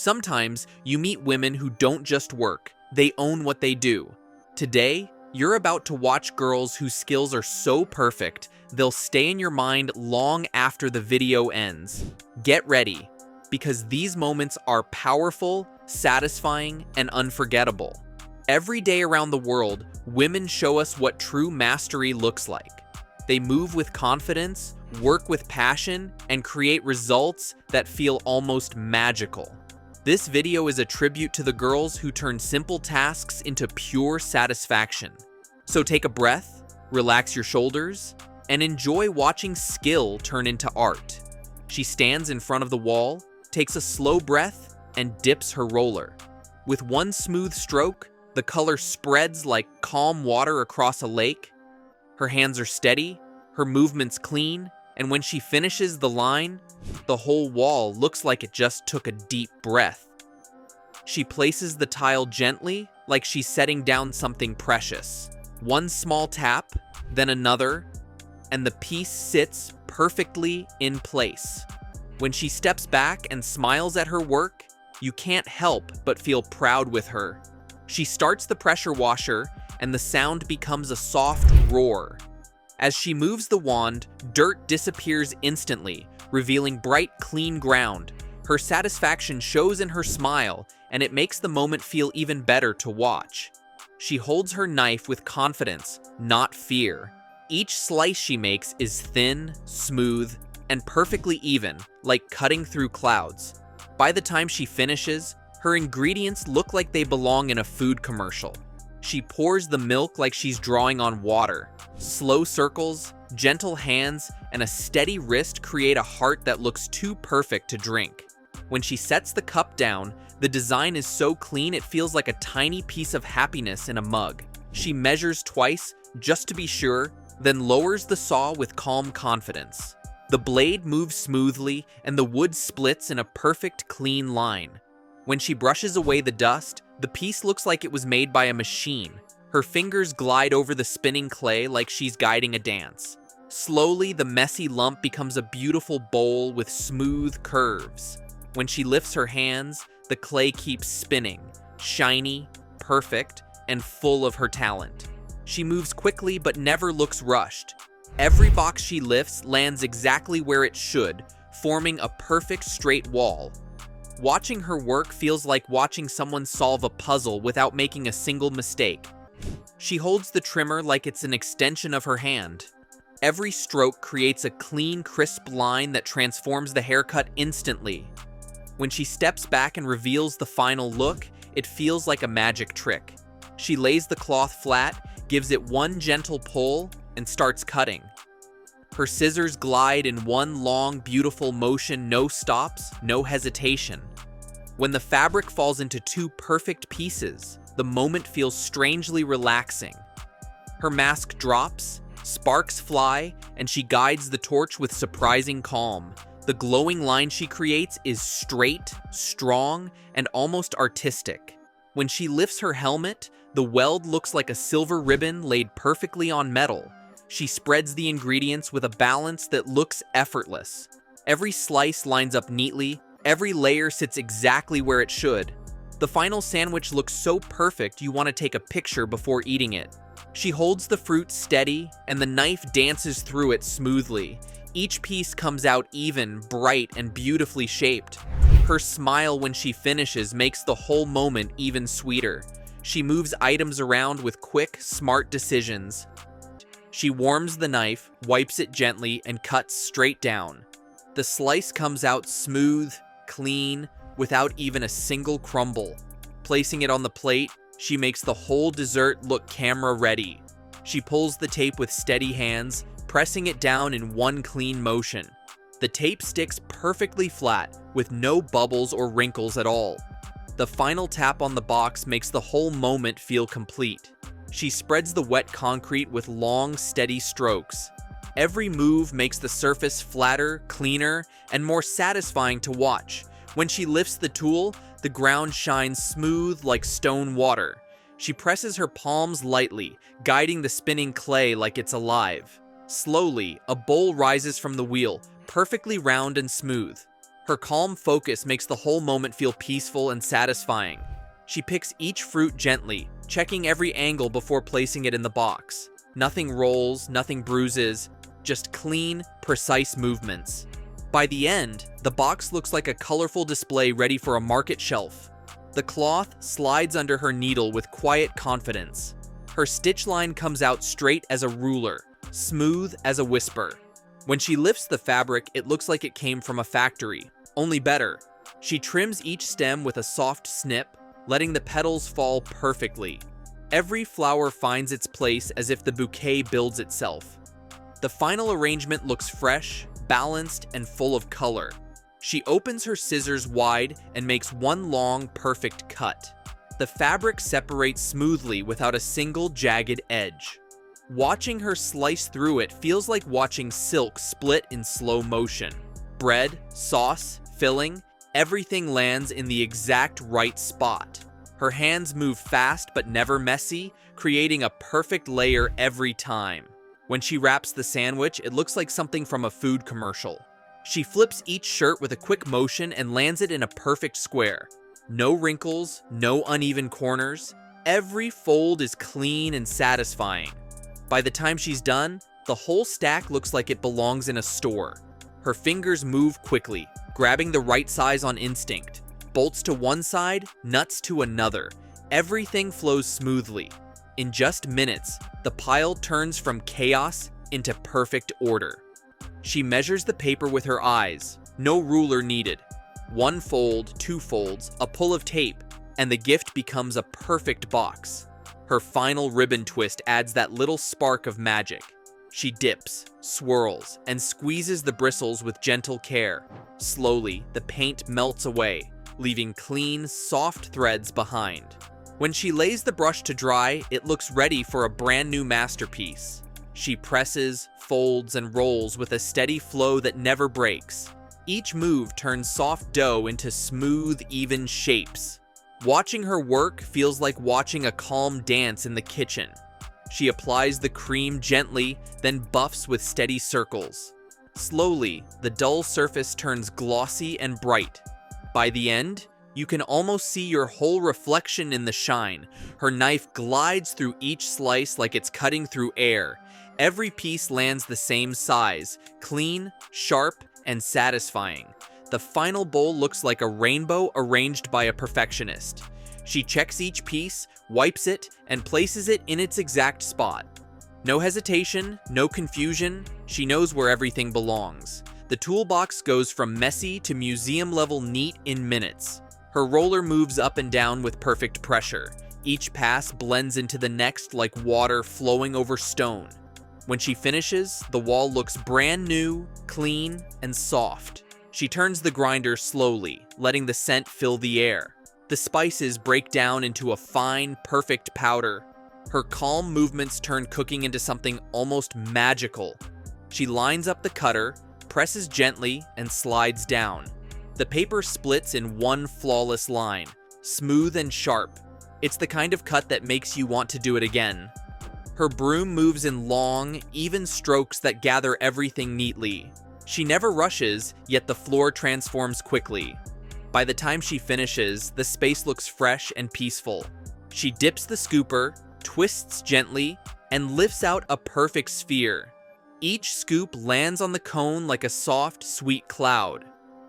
Sometimes you meet women who don't just work, they own what they do. Today, you're about to watch girls whose skills are so perfect, they'll stay in your mind long after the video ends. Get ready, because these moments are powerful, satisfying, and unforgettable. Every day around the world, women show us what true mastery looks like. They move with confidence, work with passion, and create results that feel almost magical. This video is a tribute to the girls who turn simple tasks into pure satisfaction. So take a breath, relax your shoulders, and enjoy watching skill turn into art. She stands in front of the wall, takes a slow breath, and dips her roller. With one smooth stroke, the color spreads like calm water across a lake. Her hands are steady, her movements clean, and when she finishes the line, the whole wall looks like it just took a deep breath. She places the tile gently, like she's setting down something precious. One small tap, then another, and the piece sits perfectly in place. When she steps back and smiles at her work, you can't help but feel proud with her. She starts the pressure washer, and the sound becomes a soft roar. As she moves the wand, dirt disappears instantly, revealing bright, clean ground. Her satisfaction shows in her smile, and it makes the moment feel even better to watch. She holds her knife with confidence, not fear. Each slice she makes is thin, smooth, and perfectly even, like cutting through clouds. By the time she finishes, her ingredients look like they belong in a food commercial. She pours the milk like she's drawing on water. Slow circles, gentle hands, and a steady wrist create a heart that looks too perfect to drink. When she sets the cup down, the design is so clean it feels like a tiny piece of happiness in a mug. She measures twice, just to be sure, then lowers the saw with calm confidence. The blade moves smoothly, and the wood splits in a perfect, clean line. When she brushes away the dust, the piece looks like it was made by a machine. Her fingers glide over the spinning clay like she's guiding a dance. Slowly, the messy lump becomes a beautiful bowl with smooth curves. When she lifts her hands, the clay keeps spinning, shiny, perfect, and full of her talent. She moves quickly but never looks rushed. Every box she lifts lands exactly where it should, forming a perfect straight wall. Watching her work feels like watching someone solve a puzzle without making a single mistake. She holds the trimmer like it's an extension of her hand. Every stroke creates a clean, crisp line that transforms the haircut instantly. When she steps back and reveals the final look, it feels like a magic trick. She lays the cloth flat, gives it one gentle pull, and starts cutting. Her scissors glide in one long, beautiful motion, no stops, no hesitation. When the fabric falls into two perfect pieces, the moment feels strangely relaxing. Her mask drops, sparks fly, and she guides the torch with surprising calm. The glowing line she creates is straight, strong, and almost artistic. When she lifts her helmet, the weld looks like a silver ribbon laid perfectly on metal. She spreads the ingredients with a balance that looks effortless. Every slice lines up neatly, every layer sits exactly where it should. The final sandwich looks so perfect you want to take a picture before eating it. She holds the fruit steady, and the knife dances through it smoothly. Each piece comes out even, bright, and beautifully shaped. Her smile when she finishes makes the whole moment even sweeter. She moves items around with quick, smart decisions. She warms the knife, wipes it gently, and cuts straight down. The slice comes out smooth, clean, without even a single crumble. Placing it on the plate, she makes the whole dessert look camera-ready. She pulls the tape with steady hands, pressing it down in one clean motion. The tape sticks perfectly flat, with no bubbles or wrinkles at all. The final tap on the box makes the whole moment feel complete. She spreads the wet concrete with long, steady strokes. Every move makes the surface flatter, cleaner, and more satisfying to watch. When she lifts the tool, the ground shines smooth like stone water. She presses her palms lightly, guiding the spinning clay like it's alive. Slowly, a bowl rises from the wheel, perfectly round and smooth. Her calm focus makes the whole moment feel peaceful and satisfying. She picks each fruit gently, checking every angle before placing it in the box. Nothing rolls, nothing bruises, just clean, precise movements. By the end, the box looks like a colorful display ready for a market shelf. The cloth slides under her needle with quiet confidence. Her stitch line comes out straight as a ruler, smooth as a whisper. When she lifts the fabric, it looks like it came from a factory, only better. She trims each stem with a soft snip, letting the petals fall perfectly. Every flower finds its place as if the bouquet builds itself. The final arrangement looks fresh, balanced, and full of color. She opens her scissors wide and makes one long, perfect cut. The fabric separates smoothly without a single jagged edge. Watching her slice through it feels like watching silk split in slow motion. Bread, sauce, filling, everything lands in the exact right spot. Her hands move fast but never messy, creating a perfect layer every time. When she wraps the sandwich, it looks like something from a food commercial. She flips each shirt with a quick motion and lands it in a perfect square. No wrinkles, no uneven corners. Every fold is clean and satisfying. By the time she's done, the whole stack looks like it belongs in a store. Her fingers move quickly, grabbing the right size on instinct. Bolts to one side, nuts to another. Everything flows smoothly. In just minutes, the pile turns from chaos into perfect order. She measures the paper with her eyes, no ruler needed. One fold, two folds, a pull of tape, and the gift becomes a perfect box. Her final ribbon twist adds that little spark of magic. She dips, swirls, and squeezes the bristles with gentle care. Slowly, the paint melts away, leaving clean, soft threads behind. When she lays the brush to dry, it looks ready for a brand new masterpiece. She presses, folds, and rolls with a steady flow that never breaks. Each move turns soft dough into smooth, even shapes. Watching her work feels like watching a calm dance in the kitchen. She applies the cream gently, then buffs with steady circles. Slowly, the dull surface turns glossy and bright. By the end, you can almost see your whole reflection in the shine. Her knife glides through each slice like it's cutting through air. Every piece lands the same size, clean, sharp, and satisfying. The final bowl looks like a rainbow arranged by a perfectionist. She checks each piece, wipes it, and places it in its exact spot. No hesitation, no confusion. She knows where everything belongs. The toolbox goes from messy to museum-level neat in minutes. Her roller moves up and down with perfect pressure. Each pass blends into the next like water flowing over stone. When she finishes, the wall looks brand new, clean, and soft. She turns the grinder slowly, letting the scent fill the air. The spices break down into a fine, perfect powder. Her calm movements turn cooking into something almost magical. She lines up the cutter, presses gently, and slides down. The paper splits in one flawless line, smooth and sharp. It's the kind of cut that makes you want to do it again. Her broom moves in long, even strokes that gather everything neatly. She never rushes, yet the floor transforms quickly. By the time she finishes, the space looks fresh and peaceful. She dips the scooper, twists gently, and lifts out a perfect sphere. Each scoop lands on the cone like a soft, sweet cloud.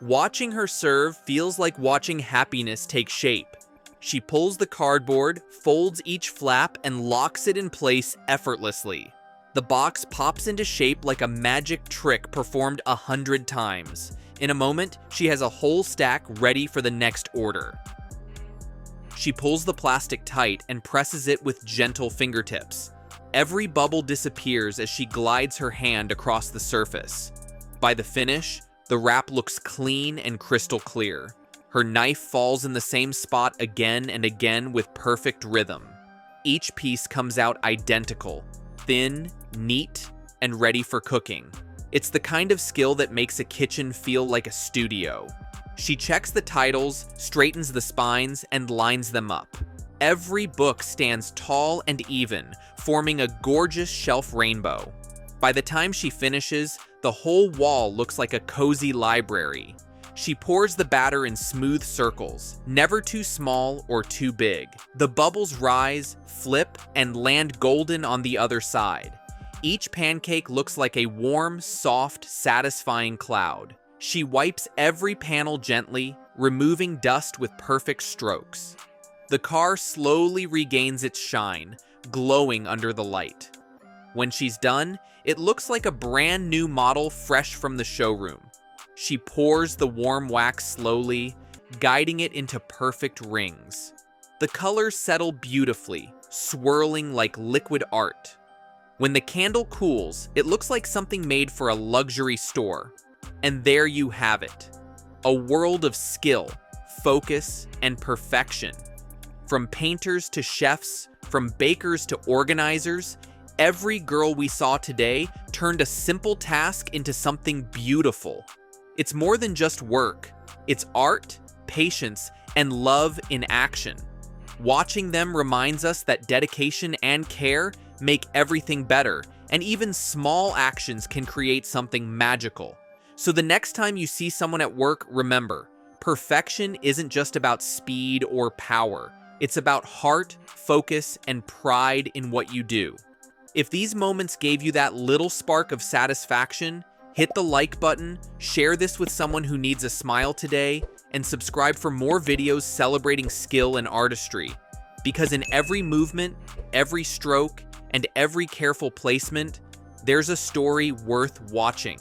Watching her serve feels like watching happiness take shape. She pulls the cardboard, folds each flap, and locks it in place effortlessly. The box pops into shape like a magic trick performed 100 times. In a moment, she has a whole stack ready for the next order. She pulls the plastic tight and presses it with gentle fingertips. Every bubble disappears as she glides her hand across the surface. By the finish, the wrap looks clean and crystal clear. Her knife falls in the same spot again and again with perfect rhythm. Each piece comes out identical, thin, neat, and ready for cooking. It's the kind of skill that makes a kitchen feel like a studio. She checks the titles, straightens the spines, and lines them up. Every book stands tall and even, forming a gorgeous shelf rainbow. By the time she finishes, the whole wall looks like a cozy library. She pours the batter in smooth circles, never too small or too big. The bubbles rise, flip, and land golden on the other side. Each pancake looks like a warm, soft, satisfying cloud. She wipes every panel gently, removing dust with perfect strokes. The car slowly regains its shine, glowing under the light. When she's done, it looks like a brand new model fresh from the showroom. She pours the warm wax slowly, guiding it into perfect rings. The colors settle beautifully, swirling like liquid art. When the candle cools, it looks like something made for a luxury store. And there you have it. A world of skill, focus, and perfection. From painters to chefs, from bakers to organizers, every girl we saw today turned a simple task into something beautiful. It's more than just work. It's art, patience, and love in action. Watching them reminds us that dedication and care make everything better, and even small actions can create something magical. So the next time you see someone at work, remember, perfection isn't just about speed or power. It's about heart, focus, and pride in what you do. If these moments gave you that little spark of satisfaction, hit the like button, share this with someone who needs a smile today, and subscribe for more videos celebrating skill and artistry. Because in every movement, every stroke, and every careful placement, there's a story worth watching.